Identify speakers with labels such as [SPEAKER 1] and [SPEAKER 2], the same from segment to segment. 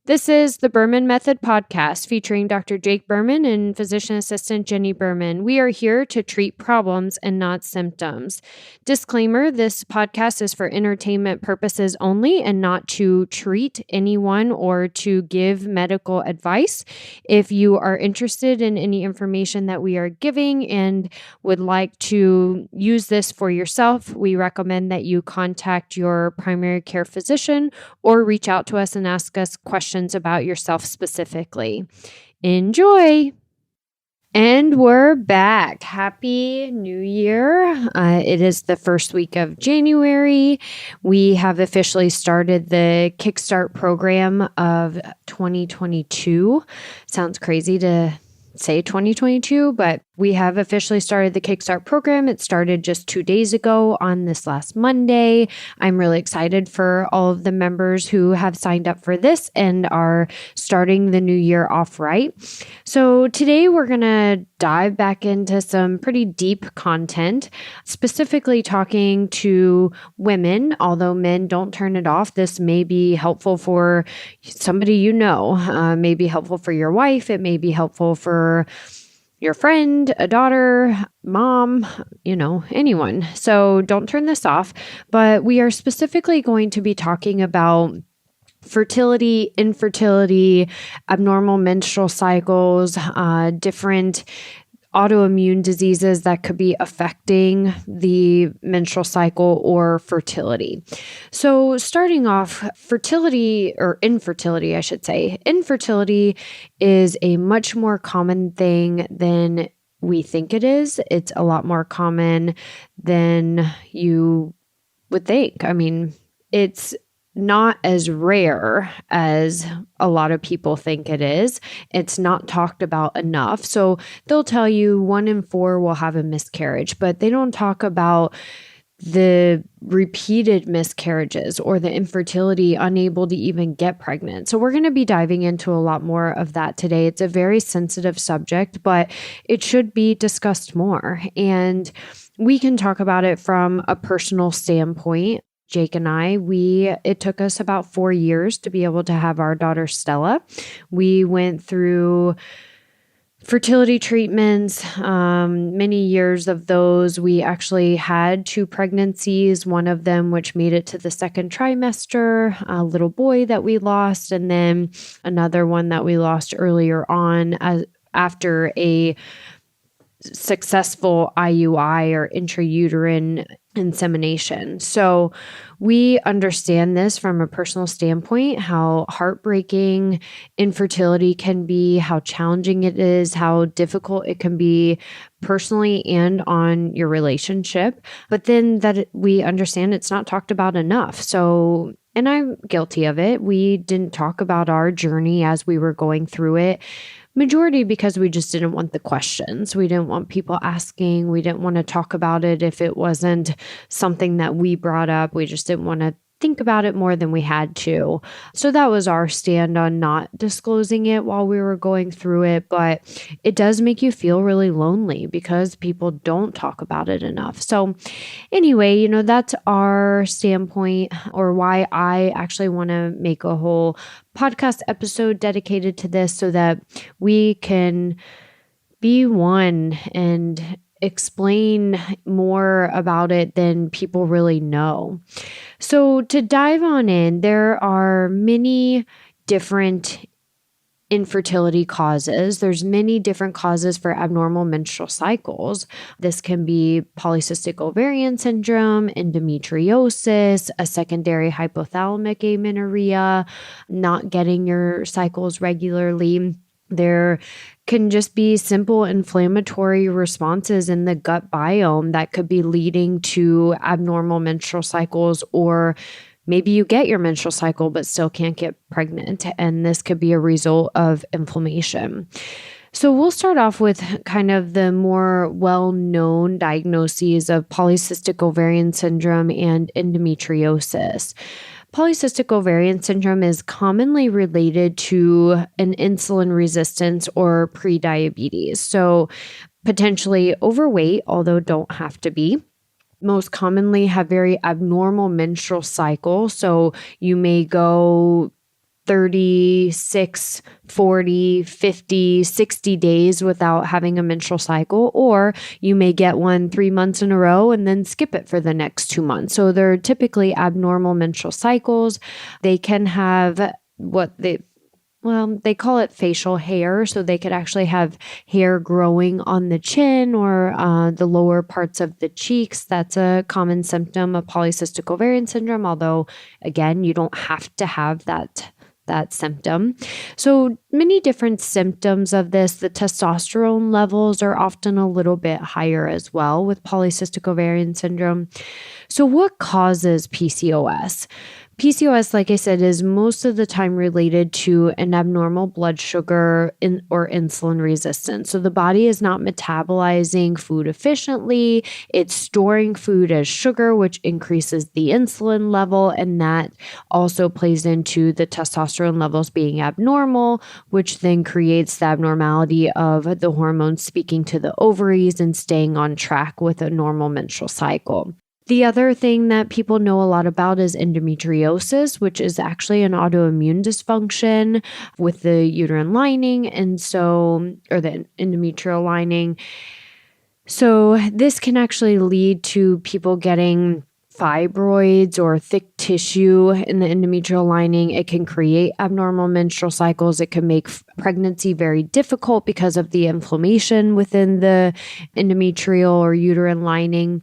[SPEAKER 1] This is the Berman Method podcast featuring Dr. Jake Berman and physician assistant Jenni Berman. We are here to treat problems and not symptoms. Disclaimer, this podcast is for entertainment purposes only and not to treat anyone or to give medical advice. If you are interested in any information that we are giving and would like to use this for yourself, we recommend that you contact your primary care physician or reach out to us and ask us questions about yourself specifically. Enjoy! And we're back. Happy New Year. It is the first week of January. We have officially started the Kickstart program of 2022. Sounds crazy to say 2022, but we have officially started the Kickstart program. It started just 2 days ago on this last Monday. I'm really excited for all of the members who have signed up for this and are starting the new year off right. So today we're going to dive back into some pretty deep content, specifically talking to women. Although men, don't turn it off. This may be helpful for somebody you know, may be helpful for your wife. It may be helpful for your friend, a daughter, mom, anyone. So don't turn this off. But we are specifically going to be talking about fertility, infertility, abnormal menstrual cycles, different autoimmune diseases that could be affecting the menstrual cycle or fertility. So starting off, fertility or infertility, I should say. Infertility is a much more common thing than we think it is. It's a lot more common than you would think. I mean, it's not as rare as a lot of people think it is. It's not talked about enough. So they'll tell you 1 in 4 will have a miscarriage, but they don't talk about the repeated miscarriages or the infertility, unable to even get pregnant. So we're going to be diving into a lot more of that today. It's a very sensitive subject, but it should be discussed more. And we can talk about it from a personal standpoint. Jake and I, it took us about 4 years to be able to have our daughter Stella. We went through fertility treatments, many years of those. We actually had 2 pregnancies, one of them which made it to the second trimester, a little boy that we lost, and then another one that we lost earlier on after a successful IUI or intrauterine insemination. So we understand this from a personal standpoint, how heartbreaking infertility can be, how challenging it is, how difficult it can be personally and on your relationship. But then that we understand it's not talked about enough. So, and I'm guilty of it. We didn't talk about our journey as we were going through it. Majority because we just didn't want the questions. We didn't want people asking. We didn't want to talk about it if it wasn't something that we brought up. We just didn't want to think about it more than we had to. So that was our stand on not disclosing it while we were going through it. But it does make you feel really lonely because people don't talk about it enough. So anyway, that's our standpoint, or why I actually want to make a whole podcast episode dedicated to this so that we can be one and explain more about it than people really know. So to dive on in, there are many different infertility causes. There's many different causes for abnormal menstrual cycles. This can be Polycystic Ovarian Syndrome, Endometriosis, a Secondary Hypothalamic Amenorrhea, not getting your cycles regularly. There can just be simple inflammatory responses in the gut biome that could be leading to abnormal menstrual cycles, or maybe you get your menstrual cycle but still can't get pregnant, and this could be a result of inflammation. So we'll start off with kind of the more well-known diagnoses of Polycystic Ovarian Syndrome and endometriosis. Polycystic ovarian syndrome is commonly related to an insulin resistance or prediabetes. So potentially overweight, although don't have to be. Most commonly have very abnormal menstrual cycle. So you may go 36, 40, 50, 60 days without having a menstrual cycle, or you may get one 3 months in a row and then skip it for the next 2 months. So they're typically abnormal menstrual cycles. They can have they call it facial hair. So they could actually have hair growing on the chin or the lower parts of the cheeks. That's a common symptom of polycystic ovarian syndrome, although, again, you don't have to have that symptom. So many different symptoms of this. The testosterone levels are often a little bit higher as well with polycystic ovarian syndrome. So what causes PCOS? PCOS, like I said, is most of the time related to an abnormal blood sugar or insulin resistance. So the body is not metabolizing food efficiently. It's storing food as sugar, which increases the insulin level. And that also plays into the testosterone levels being abnormal, which then creates the abnormality of the hormones speaking to the ovaries and staying on track with a normal menstrual cycle. The other thing that people know a lot about is endometriosis, which is actually an autoimmune dysfunction with the uterine lining, or the endometrial lining. So this can actually lead to people getting fibroids or thick tissue in the endometrial lining. It can create abnormal menstrual cycles. It can make pregnancy very difficult because of the inflammation within the endometrial or uterine lining.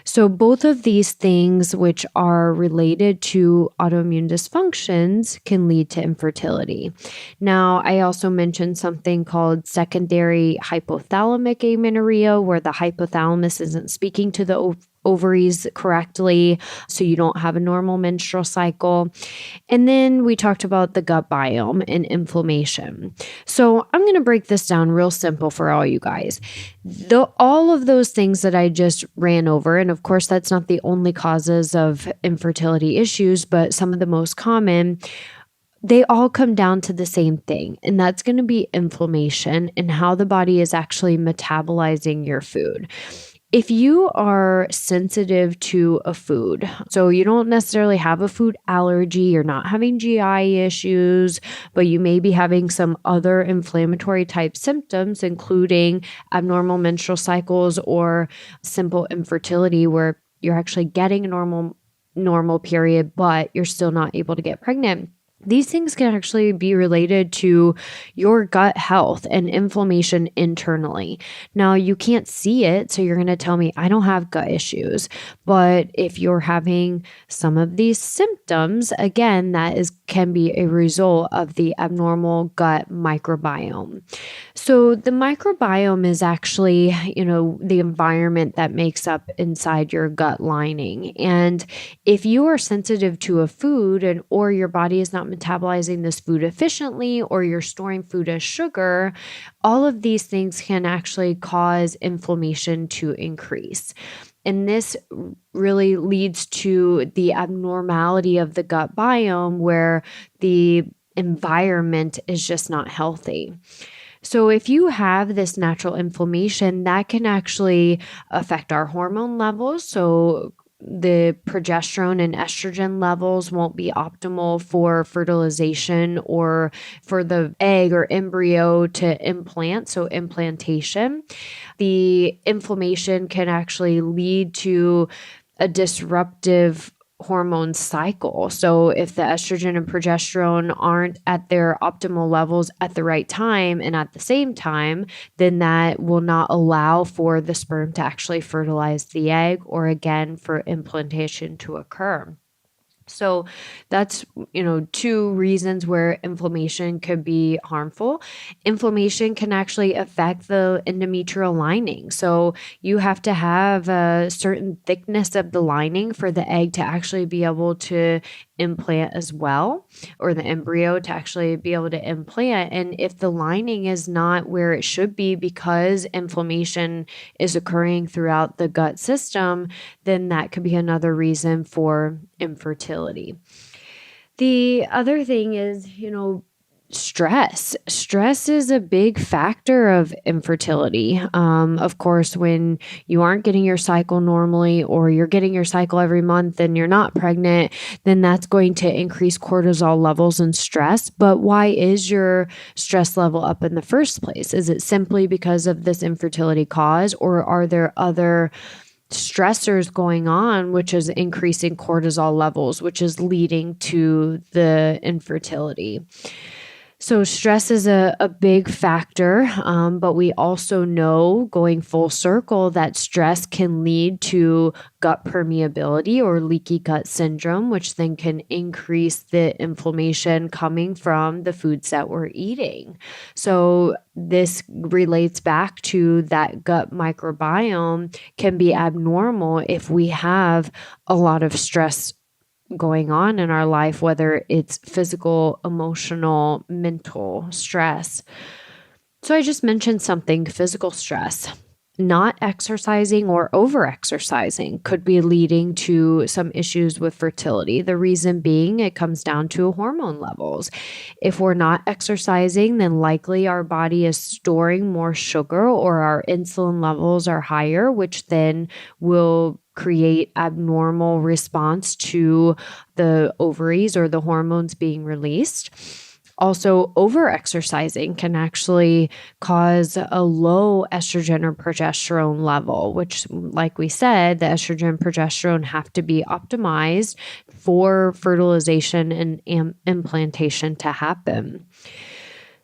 [SPEAKER 1] So both of these things, which are related to autoimmune dysfunctions, can lead to infertility. Now, I also mentioned something called secondary hypothalamic amenorrhea, where the hypothalamus isn't speaking to the ovaries correctly, so you don't have a normal menstrual cycle. And then we talked about the gut biome and inflammation. So I'm going to break this down real simple for all you guys. All of those things that I just ran over, and of course that's not the only causes of infertility issues, but some of the most common, they all come down to the same thing, and that's going to be inflammation and how the body is actually metabolizing your food. If you are sensitive to a food, so you don't necessarily have a food allergy, you're not having GI issues, but you may be having some other inflammatory type symptoms, including abnormal menstrual cycles or simple infertility where you're actually getting a normal period, but you're still not able to get pregnant. These things can actually be related to your gut health and inflammation internally. Now, you can't see it, so you're going to tell me, I don't have gut issues. But if you're having some of these symptoms, again, can be a result of the abnormal gut microbiome. So the microbiome is actually, the environment that makes up inside your gut lining. And if you are sensitive to a food or your body is not metabolizing this food efficiently, or you're storing food as sugar, all of these things can actually cause inflammation to increase. And this really leads to the abnormality of the gut biome where the environment is just not healthy. So if you have this natural inflammation, that can actually affect our hormone levels. So the progesterone and estrogen levels won't be optimal for fertilization or for the egg or embryo to implant, so implantation. The inflammation can actually lead to a disruptive hormone cycle. So if the estrogen and progesterone aren't at their optimal levels at the right time and at the same time, then that will not allow for the sperm to actually fertilize the egg or again for implantation to occur. So that's, two reasons where inflammation could be harmful. Inflammation can actually affect the endometrial lining. So you have to have a certain thickness of the lining for the egg to actually be able to implant as well, or the embryo to actually be able to implant. And if the lining is not where it should be because inflammation is occurring throughout the gut system, then that could be another reason for infertility. The other thing is, Stress. Stress is a big factor of infertility. Of course, when you aren't getting your cycle normally, or you're getting your cycle every month and you're not pregnant, then that's going to increase cortisol levels and stress. But why is your stress level up in the first place? Is it simply because of this infertility cause, or are there other stressors going on, which is increasing cortisol levels, which is leading to the infertility? So stress is a big factor, but we also know, going full circle, that stress can lead to gut permeability or leaky gut syndrome, which then can increase the inflammation coming from the foods that we're eating. So this relates back to that gut microbiome can be abnormal if we have a lot of stress going on in our life, whether it's physical, emotional, mental stress. So I just mentioned something: physical stress. Not exercising or over-exercising could be leading to some issues with fertility. The reason being, it comes down to hormone levels. If we're not exercising, then likely our body is storing more sugar, or our insulin levels are higher, which then will create abnormal response to the ovaries or the hormones being released. Also, over-exercising can actually cause a low estrogen or progesterone level, which, like we said, the estrogen and progesterone have to be optimized for fertilization and implantation to happen.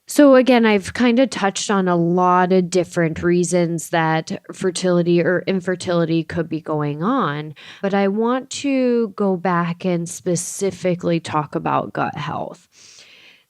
[SPEAKER 1] So again, I've kind of touched on a lot of different reasons that fertility or infertility could be going on, but I want to go back and specifically talk about gut health.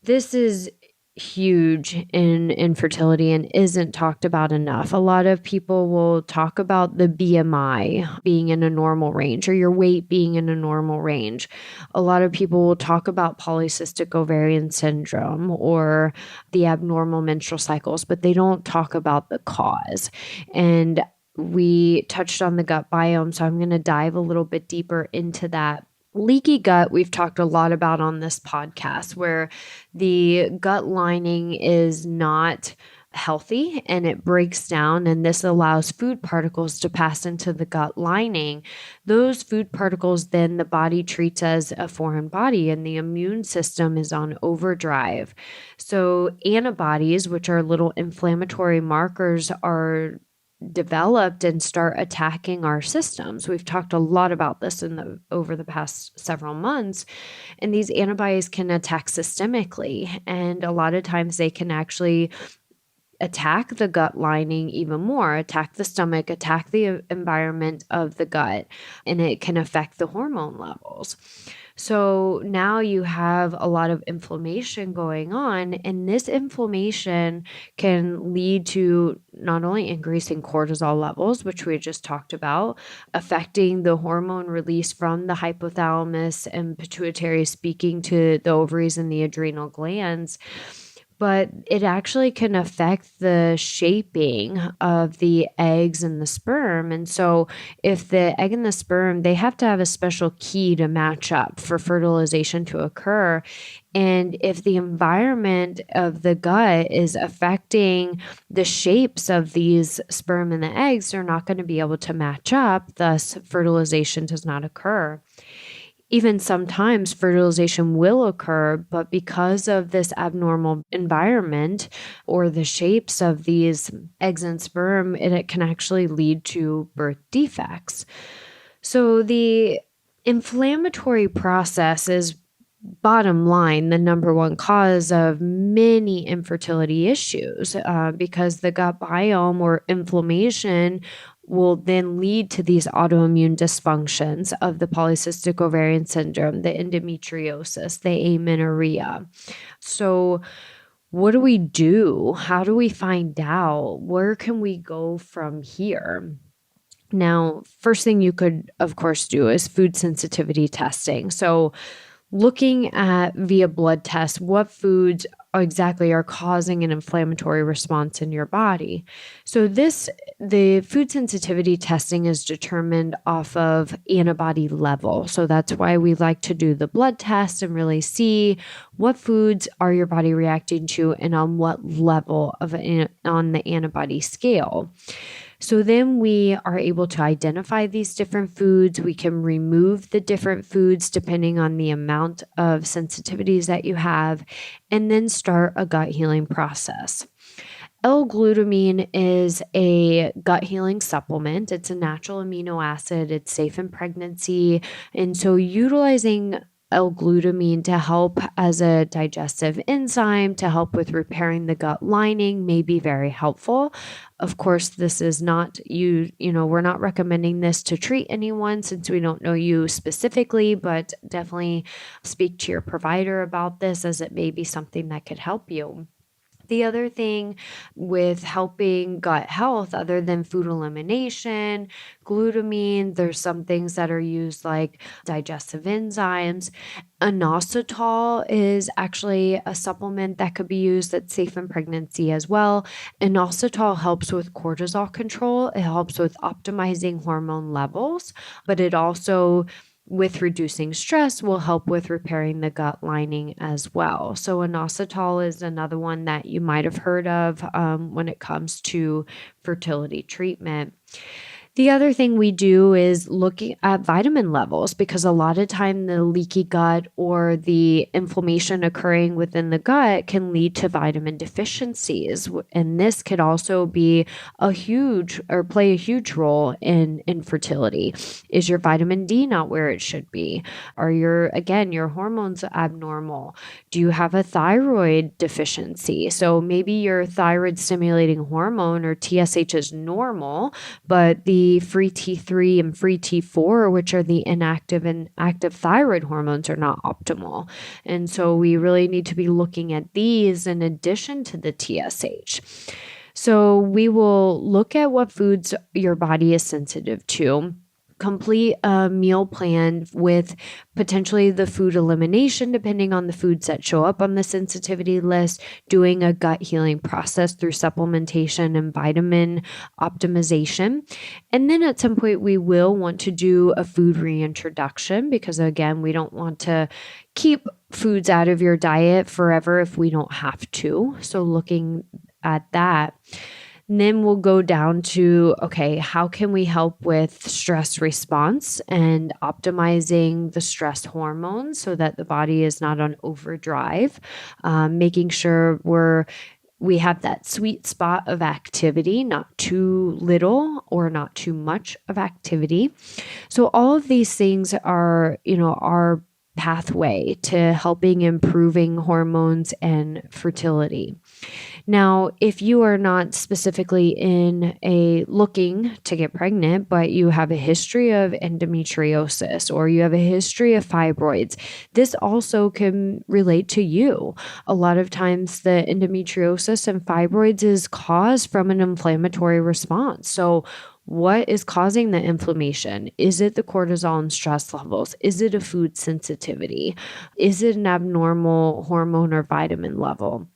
[SPEAKER 1] This is huge in infertility and isn't talked about enough. A lot of people will talk about the BMI being in a normal range, or your weight being in a normal range. A lot of people will talk about polycystic ovarian syndrome or the abnormal menstrual cycles, but they don't talk about the cause. And we touched on the gut biome, so I'm going to dive a little bit deeper into that. Leaky gut, we've talked a lot about on this podcast, where the gut lining is not healthy and it breaks down, and this allows food particles to pass into the gut lining. Those food particles then the body treats as a foreign body, and the immune system is on overdrive. So antibodies, which are little inflammatory markers, are developed and start attacking our systems. We've talked a lot about this over the past several months, and these antibodies can attack systemically, and a lot of times they can actually attack the gut lining even more, attack the stomach, attack the environment of the gut, and it can affect the hormone levels. So now you have a lot of inflammation going on, and this inflammation can lead to not only increasing cortisol levels, which we just talked about, affecting the hormone release from the hypothalamus and pituitary, speaking to the ovaries and the adrenal glands, but it actually can affect the shaping of the eggs and the sperm. And so if the egg and the sperm, they have to have a special key to match up for fertilization to occur. And if the environment of the gut is affecting the shapes of these sperm and the eggs, they're not going to be able to match up. Thus, fertilization does not occur. Even sometimes fertilization will occur, but because of this abnormal environment or the shapes of these eggs and sperm, it can actually lead to birth defects. So the inflammatory process is, bottom line, the number one cause of many infertility issues, because the gut biome or inflammation will then lead to these autoimmune dysfunctions of the polycystic ovarian syndrome, the endometriosis, the amenorrhea. So what do we do? How do we find out? Where can we go from here? Now, first thing you could, of course, do is food sensitivity testing. So looking at via blood tests what foods exactly are causing an inflammatory response in your body. So the food sensitivity testing is determined off of antibody level. So that's why we like to do the blood test and really see what foods are your body reacting to and on what level on the antibody scale. So then we are able to identify these different foods. We can remove the different foods depending on the amount of sensitivities that you have, and then start a gut healing process. L-glutamine is a gut healing supplement. It's a natural amino acid. It's safe in pregnancy. And so utilizing L-glutamine to help as a digestive enzyme to help with repairing the gut lining may be very helpful. Of course, this is not we're not recommending this to treat anyone since we don't know you specifically, but definitely speak to your provider about this as it may be something that could help you. The other thing with helping gut health, other than food elimination, glutamine, there's some things that are used like digestive enzymes. Inositol is actually a supplement that could be used that's safe in pregnancy as well. Inositol helps with cortisol control. It helps with optimizing hormone levels, but it also with reducing stress will help with repairing the gut lining as well. So inositol is another one that you might have heard of when it comes to fertility treatment. The other thing we do is looking at vitamin levels because a lot of time the leaky gut or the inflammation occurring within the gut can lead to vitamin deficiencies. And this could also be play a huge role in infertility. Is your vitamin D not where it should be? Are your hormones abnormal? Do you have a thyroid deficiency? So maybe your thyroid stimulating hormone or TSH is normal, but the free T3 and free T4, which are the inactive and active thyroid hormones, are not optimal. And so we really need to be looking at these in addition to the TSH. So we will look at what foods your body is sensitive to. Complete a meal plan with potentially the food elimination, depending on the foods that show up on the sensitivity list, doing a gut healing process through supplementation and vitamin optimization. And then at some point, we will want to do a food reintroduction because, again, we don't want to keep foods out of your diet forever if we don't have to. So looking at that. And then we'll go down to, okay, how can we help with stress response and optimizing the stress hormones so that the body is not on overdrive, making sure we have that sweet spot of activity, not too little or not too much of activity. So all of these things are, our pathway to helping improving hormones and fertility. Now, if you are not specifically looking to get pregnant, but you have a history of endometriosis or you have a history of fibroids, this also can relate to you. A lot of times the endometriosis and fibroids is caused from an inflammatory response. So what is causing the inflammation? Is it the cortisol and stress levels? Is it a food sensitivity? Is it an abnormal hormone or vitamin level?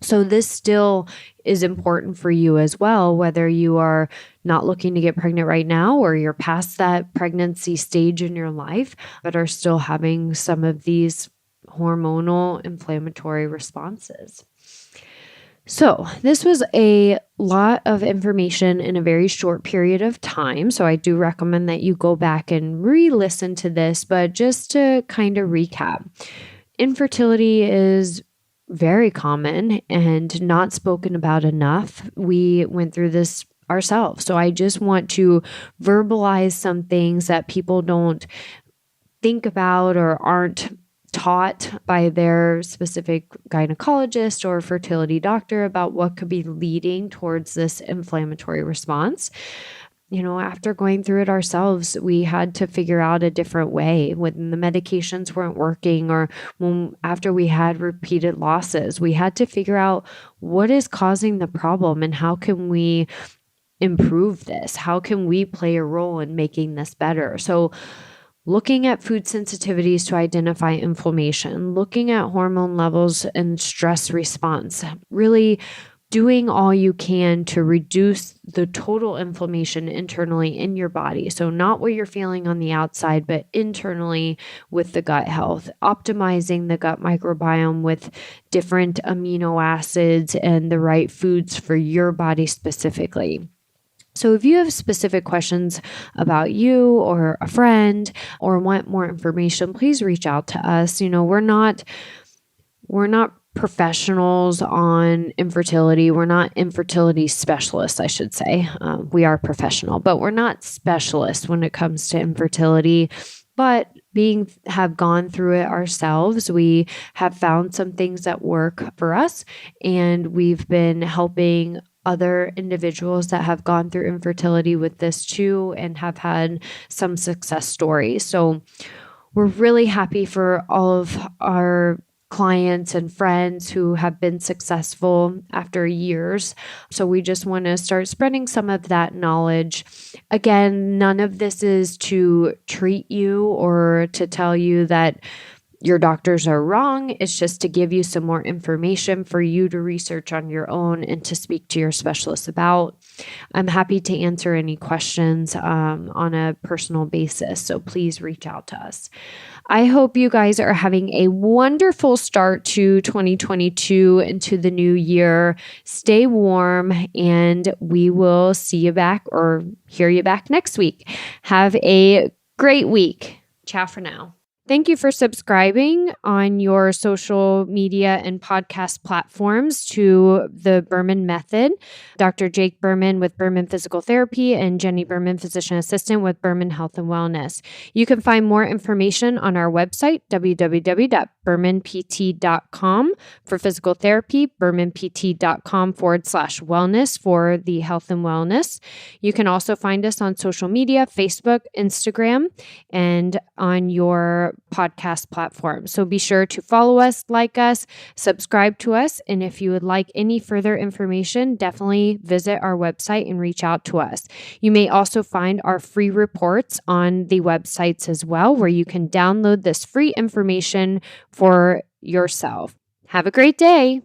[SPEAKER 1] So this still is important for you as well, whether you are not looking to get pregnant right now or you're past that pregnancy stage in your life, but are still having some of these hormonal inflammatory responses. So this was a lot of information in a very short period of time. So I do recommend that you go back and re-listen to this, but just to kind of recap, infertility is very common and not spoken about enough. We went through this ourselves. So I just want to verbalize some things that people don't think about or aren't taught by their specific gynecologist or fertility doctor about what could be leading towards this inflammatory response. After going through it ourselves, we had to figure out a different way when the medications weren't working or after we had repeated losses. We had to figure out what is causing the problem and how can we improve this? How can we play a role in making this better? So looking at food sensitivities to identify inflammation, looking at hormone levels and stress response, really doing all you can to reduce the total inflammation internally in your body. So not what you're feeling on the outside, but internally with the gut health, optimizing the gut microbiome with different amino acids and the right foods for your body specifically. So if you have specific questions about you or a friend or want more information, please reach out to us. We're not professionals on infertility. We're not infertility specialists, I should say. We are professional, but we're not specialists when it comes to infertility. But have gone through it ourselves, we have found some things that work for us, and we've been helping other individuals that have gone through infertility with this too and have had some success stories. So we're really happy for all of our clients and friends who have been successful after years. So we just want to start spreading some of that knowledge. Again, none of this is to treat you or to tell you that your doctors are wrong. It's just to give you some more information for you to research on your own and to speak to your specialist about. I'm happy to answer any questions on a personal basis. So please reach out to us. I hope you guys are having a wonderful start to 2022 into the new year. Stay warm, and we will see you back or hear you back next week. Have a great week. Ciao for now. Thank you for subscribing on your social media and podcast platforms to the Berman Method. Dr. Jake Berman with Berman Physical Therapy and Jenni Berman, Physician Assistant with Berman Health and Wellness. You can find more information on our website, www.bermanpt.com for physical therapy, bermanpt.com/wellness for the health and wellness. You can also find us on social media, Facebook, Instagram, and on your podcast platform. So be sure to follow us, like us, subscribe to us. And if you would like any further information, definitely visit our website and reach out to us. You may also find our free reports on the websites as well, where you can download this free information for yourself. Have a great day.